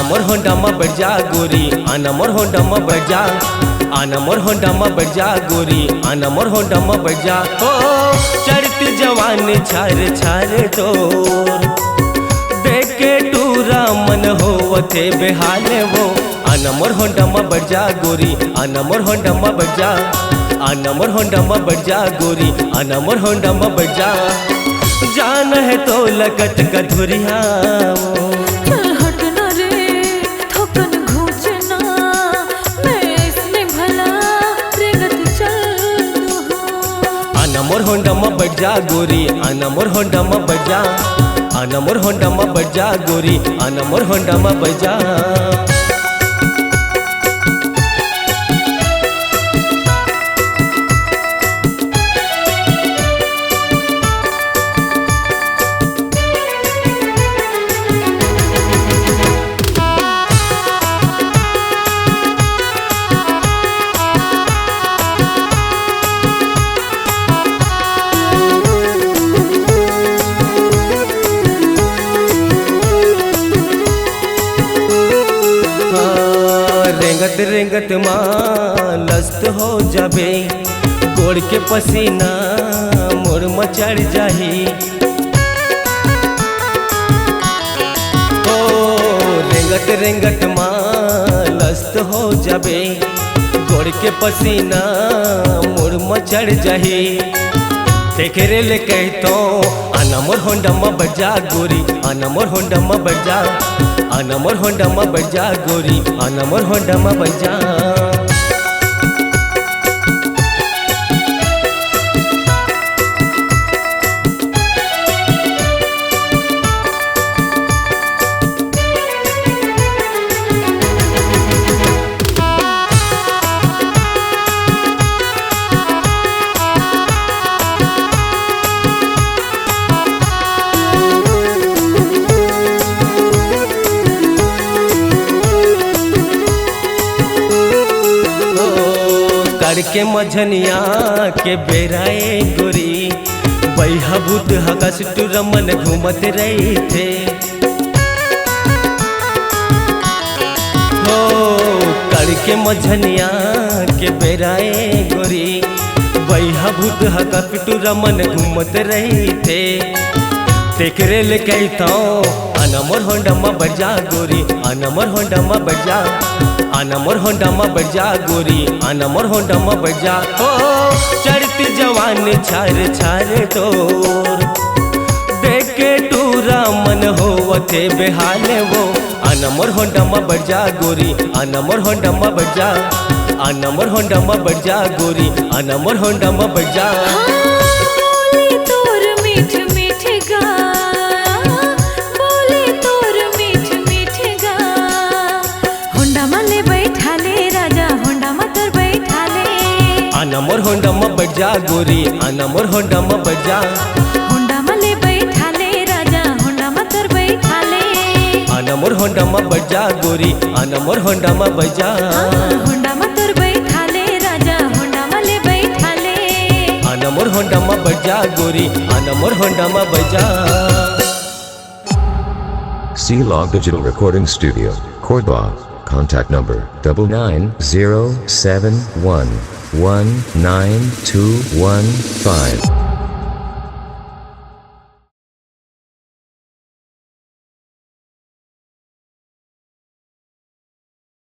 मोर Honda में बैठ जा गोरी, आना मोर होंडा में बैठ जा, आना मोर होंडा में बैठ जा गोरी, आना मोर होंडा में बैठ जा। ओ चढ़ती जवान छार छार तोर देख के टूरा मन होवते बेहाल वो। आना मोर होंडा में बैठ जा गोरी, आना मोर होंडा में बैठ जा, आना मोर होंडा में बैठ जा गोरी, आना मोर होंडा में बैठ जा। जान है तो लगत कधुरिया चल हटना रे थकन घूचना, मैं इसमें भला रेगत चल दूँ। आना मोर होंडा में बैठ जा गोरी, आना मोर होंडा में बैठ जा, आना मोर होंडा में बैठ जा गोरी, आना मोर होंडा में बैठ जा। रेंगत रेंगत माँ लस्त हो जाबे, गोड़ के पसीना मोर मचड़ जाही। ओ रेंगत रेंगत माँ लस्त हो जाबे, गोड़ के पसीना मोर मचड़ जाही। देखे रे ले कहतो आना मोर होंडा में बैठ जा गोरी, आना मोर होंडा में बैठ जा, आना मोर होंडा में बैठ जा गोरी, आना मोर होंडा में बैठ जा। के मझनिया के बेराए गोरी, बैहा भूत हकस टूरमन घूमत रही थे। हो कड़ के मझनिया के बेराए गोरी, बैहा भूत हकस टूरमन घूमत रही थे। देख रे ले कहता आना मोर होंडा में बैठ जा गोरी, आना मोर होंडा में बैठ जा, आना मोर होंडा में बैठ जा गोरी, आना मोर होंडा में बैठ जा। ओ चढ़ती जवान छार छार तोर देख के टूरा मन होवते बेहाल वो। आना मोर होंडा में बैठ जा गोरी, आना मोर होंडा में बैठ जा, आना मोर होंडा में बैठ जा गोरी, आना मोर होंडा में बैठ जा। बोली तोर मीठ मीठ गा, बोली तोर मीठ मीठ गा, होंडा में ले बैठा ले राजा, होंडा में तोर बैठा ले। आना मोर होंडा में बैठ जा गोरी, आना मोर होंडा में बैठ जा, होंडा में ले बैठा ले राजा, होंडा में तोर बैठा ले। आना मोर होंडा में बैठ जा गोरी, आना मोर होंडा में बैठ जा, होंडा में तोर बैठा ले राजा, होंडा में ले बैठा ले। आना मोर होंडा में बैठ जा गोरी, आना मोर होंडा में बैठ जा। C-Log Digital Recording Studio, Cordoba. Contact number 99071192115.